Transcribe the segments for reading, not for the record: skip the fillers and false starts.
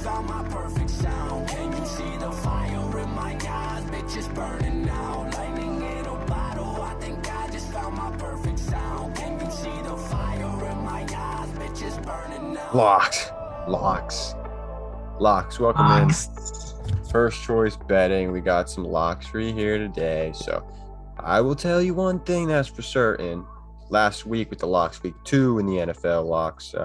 found my perfect sound. Can you see the fire in my eyes? Bitches burning out. Lightning in a bottle. I think I just found my perfect sound. Can you see the fire in my eyes? Bitches burning out. Locks. Welcome in. First choice betting. We got some locks for you here today. So I will tell you one thing that's for certain. Last week with the locks, week 2 in the NFL locks,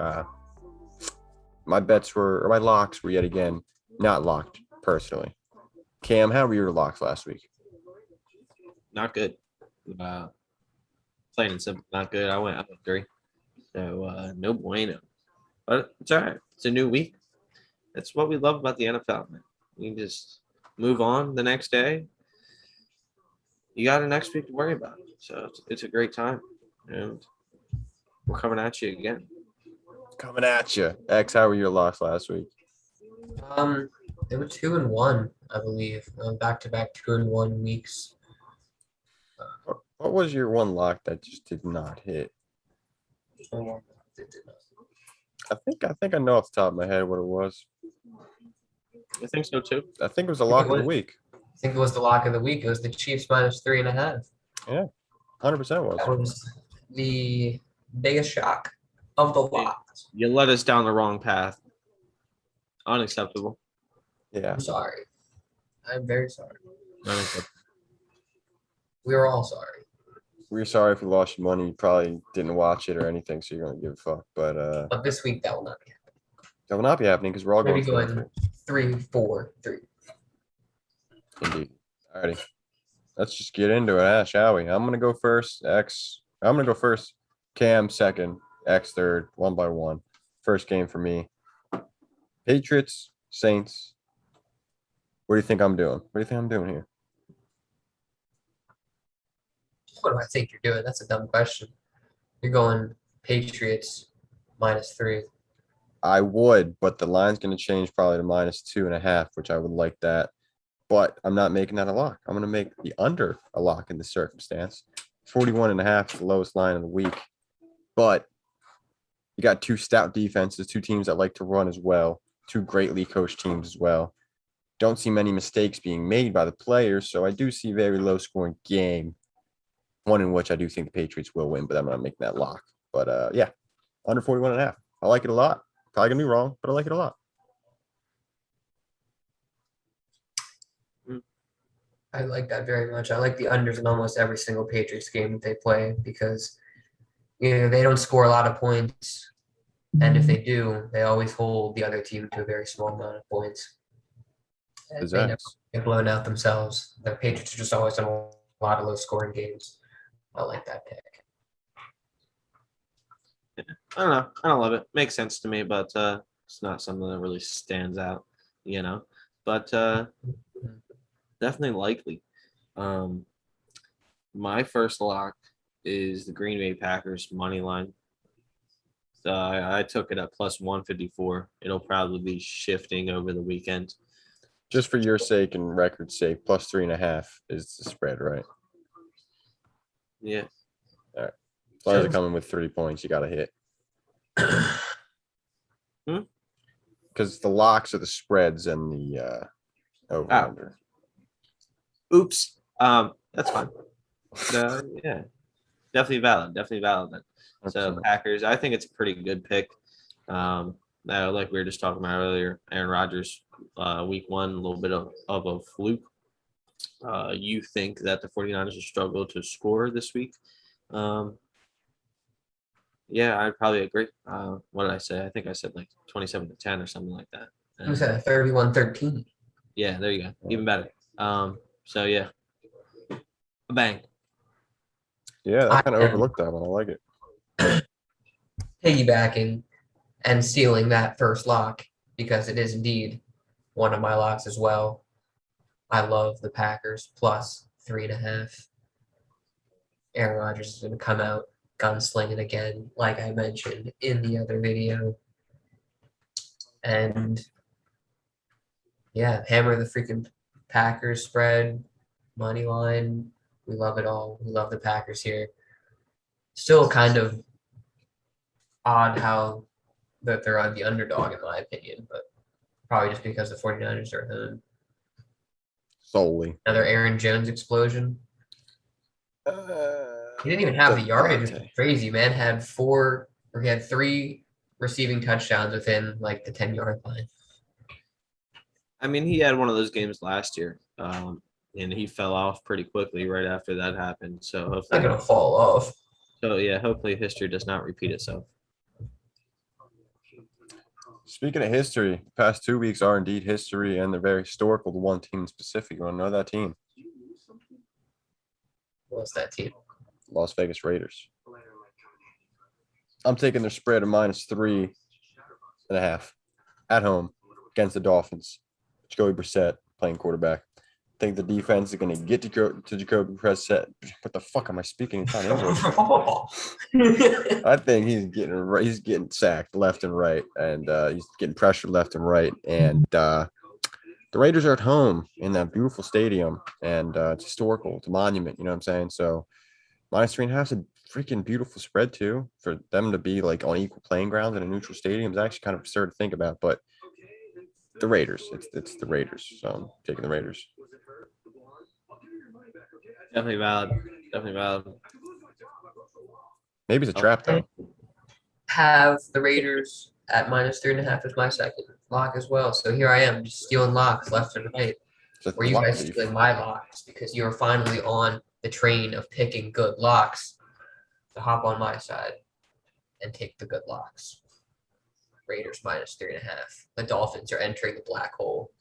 my locks were yet again not locked personally. Cam, how were your locks last week? Not good. Plain and simple, not good. I went up 3. So no bueno. But it's all right. It's a new week. That's what we love about the NFL, man. You can just move on the next day. You got a next week to worry about. So it's a great time. And we're coming at you again. Coming at you. X, how were your locks last week? They were 2-1, I believe. Back-to-back 2-1 weeks. What was your one lock that just did not hit? I think I know off the top of my head what it was. I think so too. I think it was a lock of the week. I think it was the lock of the week. It was the Chiefs minus 3.5. Yeah, 100% was. That was the biggest shock of the locks. You led us down the wrong path. Unacceptable. Yeah. I'm sorry. I'm very sorry. Unacceptable. We were all sorry. We're sorry if you lost your money. You probably didn't watch it or anything, so you're gonna give a fuck. But this week that will not be happening. that will not be happening because we're all Maybe going going 3-4-3. Indeed. Alrighty. Let's just get into it, shall we? I'm gonna go first. I'm gonna go first. Cam second. X third. 1 by 1. First game for me. Patriots, Saints. What do you think I'm doing? What do you think I'm doing here? What do I think you're doing? That's a dumb question. You're going Patriots minus 3. I would, but the line's going to change probably to -2.5, which I would like that. But I'm not making that a lock. I'm going to make the under a lock in this circumstance. 41.5 is the lowest line of the week. But you got 2 stout defenses, 2 teams that like to run as well, 2 greatly coached teams as well. Don't see many mistakes being made by the players, so I do see a very low scoring game. One in which I do think the Patriots will win, but I'm not making that lock. But yeah, under 41.5. I like it a lot. Probably gonna be wrong, but I like it a lot. I like that very much. I like the unders in almost every single Patriots game that they play because they don't score a lot of points. And if they do, they always hold the other team to a very small amount of points. And they never get blown out themselves. The Patriots are just always in a lot of low scoring games. I like that pick. Yeah. I don't know. I don't love it. Makes sense to me, but it's not something that really stands out, But definitely likely. My first lock is the Green Bay Packers money line. So I took it at plus 154. It'll probably be shifting over the weekend. Just for your sake and record's sake, plus 3.5 is the spread, right? Yeah. All right. As long as they're coming with 3 points, you got to hit. Because the locks are the spreads and the over under. Oops. That's fine. Yeah. Definitely valid. Then. So Packers, I think it's a pretty good pick. Like we were just talking about earlier, Aaron Rodgers, week 1, a little bit of a fluke. You think that the 49ers will struggle to score this week? Yeah, I'd probably agree. What did I say? I think I said like 27-10 or something like that. You said 31-13. Yeah, there you go. Even better. So yeah, a bang. Yeah, I kind of overlooked that one. I like it. Piggybacking and stealing that first lock because it is indeed one of my locks as well. I love the Packers plus 3.5. Aaron Rodgers is going to come out gunslinging again, like I mentioned in the other video. And yeah, hammer the freaking Packers spread, money line. We love it all. We love the Packers here. Still kind of odd how that they're on the underdog in my opinion, but Probably just because the 49ers are home. solely. Another Aaron Jones explosion. He didn't even have the yardage. It was Devontae. crazy, man. He had 3 receiving touchdowns within like the 10-yard line. I mean, he had one of those games last year, and he fell off pretty quickly right after that happened. So It's not hopefully, gonna fall off. hopefully history does not repeat itself. Speaking of history, the past 2 weeks are indeed history, and they're very historical to one team in specific. You want to know that team? What's that team? Las Vegas Raiders. I'm taking their spread of -3.5 at home against the Dolphins. Jacoby Brissett playing quarterback. I think the defense is going to get to Jacoby Brissett. What the fuck am I speaking? It's not English. I think he's getting sacked left and right, and he's getting pressured left and right. And the Raiders are at home in that beautiful stadium, and it's historical. It's a monument. You know what I'm saying? So -3.5 is a freaking beautiful spread too. For them to be like on equal playing ground in a neutral stadium is actually kind of absurd to think about. But the Raiders, it's the Raiders. So I'm taking the Raiders. Definitely valid. Definitely valid. Maybe it's a trap though. Have the Raiders at -3.5 as my second lock as well. So here I am, just stealing locks left and right. It's Or a you lock guys beef. stealing my locks because you are finally on the train of picking good locks to hop on my side and take the good locks. Raiders -3.5. The Dolphins are entering the black hole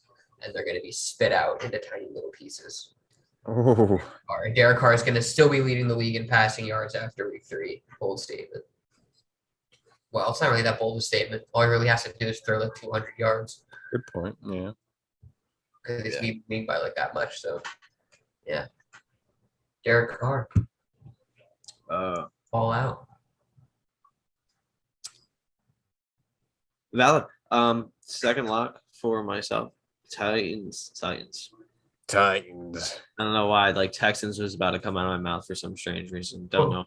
and they're going to be spit out into tiny little pieces. Ooh. All right, Derek Carr is going to still be leading the league in passing yards after week 3. Bold statement. Well, it's not really that bold a statement. All he really has to do is throw like 200 yards Good point. Yeah. because he's Yeah. leading the league by like that much. So, yeah. Derek Carr, all out. Valid. Second lock for myself. Titans. Titans. I don't know why. Like Texans was about to come out of my mouth for some strange reason. Don't know.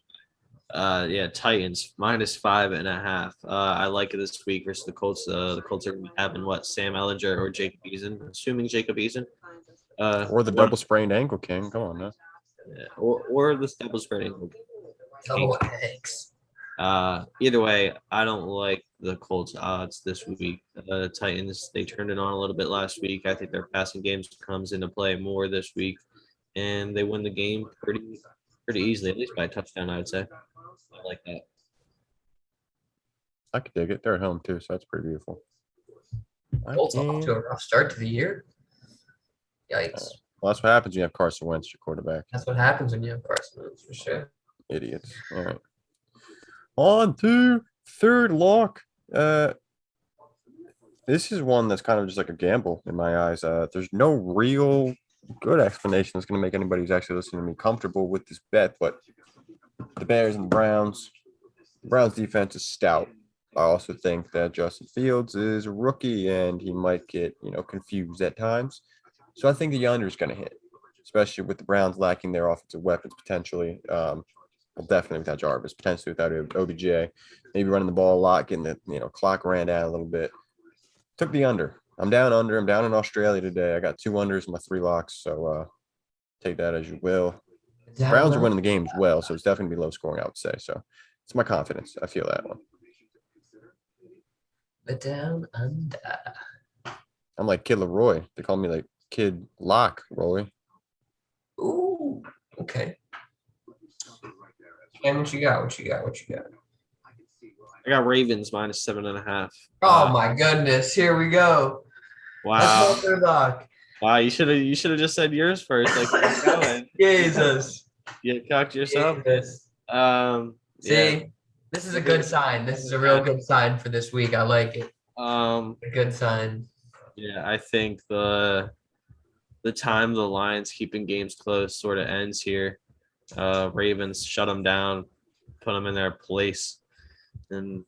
Yeah, Titans -5.5. I like it this week versus the Colts. The Colts are having what? Sam Ellinger or Jacob Eason? Assuming Jacob Eason. Or the double sprained ankle king. Come on now. or the double spread ankle. Double eggs. Either way, I don't like the Colts odds this week. The Titans, they turned it on a little bit last week. I think their passing games comes into play more this week, and they win the game pretty easily, at least by a touchdown, I would say. I like that. I could dig it. They're at home too, so that's pretty beautiful. Colts off to a rough start to the year. Yikes. Well, that's what happens when you have Carson Wentz, your quarterback. That's what happens when you have Carson Wentz, for sure. Idiots. All right. On to third lock. This is one that's kind of just like a gamble in my eyes. There's no real good explanation that's going to make anybody who's actually listening to me comfortable with this bet, but the Bears and the Browns. The Browns defense is stout. I also think that Justin Fields is a rookie and he might get, confused at times. So I think the under is going to hit, especially with the Browns lacking their offensive weapons potentially. Well, definitely without Jarvis, potentially without OBJ, maybe running the ball a lot, getting the clock ran down a little bit. Took the under. I'm down under. I'm down in Australia today. I got 2 unders in my 3 locks, so take that as you will. Browns are winning the game as well, so it's definitely gonna be low scoring, I would say. So it's my confidence. I feel that one. The down under. I'm like Kid Leroy. They call me like Kid Lock, Roy. Ooh, okay. And what you got? I got Ravens -7.5. Oh my goodness! Here we go. Wow. That's my third lock. Wow, you should have just said yours first. Like, keep going. Jesus. You cocked yourself. Jesus. See, Yeah. this is a good sign. This is a real good sign for this week. I like it. A good sign. Yeah, I think the time the Lions keeping games close sort of ends here. Ravens shut them down, put them in their place, and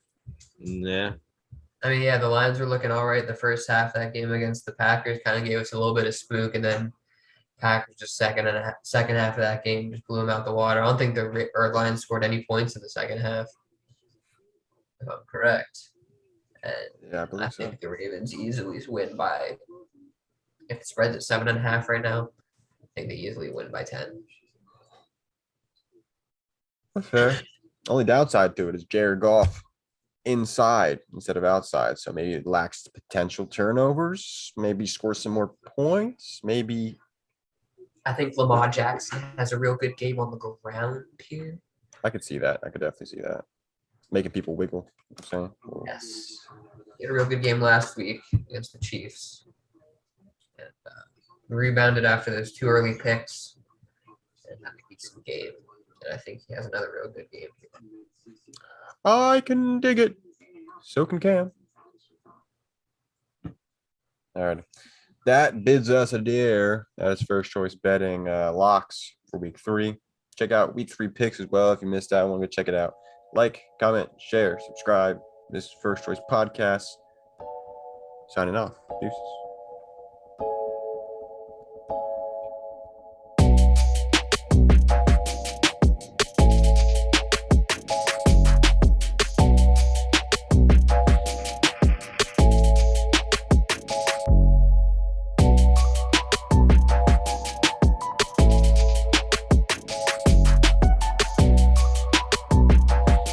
yeah. I mean, yeah, the Lions were looking all right the first half of that game against the Packers. Kind of gave us a little bit of spook, and then Packers just second half of that game just blew them out the water. I don't think the Lions scored any points in the second half, if I'm correct. And Yeah, I I believe so. think the Ravens easily win by, if the spread's at 7.5 right now, I think they easily win by 10. That's fair. Only downside to it is Jared Goff inside instead of outside. So maybe it lacks potential turnovers, maybe score some more points, maybe. I think Lamar Jackson has a real good game on the ground here. I could see that. I could definitely see that. Making people wiggle. I'm saying. Yes. He had a real good game last week against the Chiefs. And rebounded after those 2 early picks. And had a decent game. And I think he has another real good game. I can dig it. So can Cam. All right. That bids us adieu. That is first choice betting locks for week 3. Check out week 3 picks as well. If you missed that one, go check it out. Like, comment, share, subscribe. This is First Choice Podcast. Signing off. Deuces.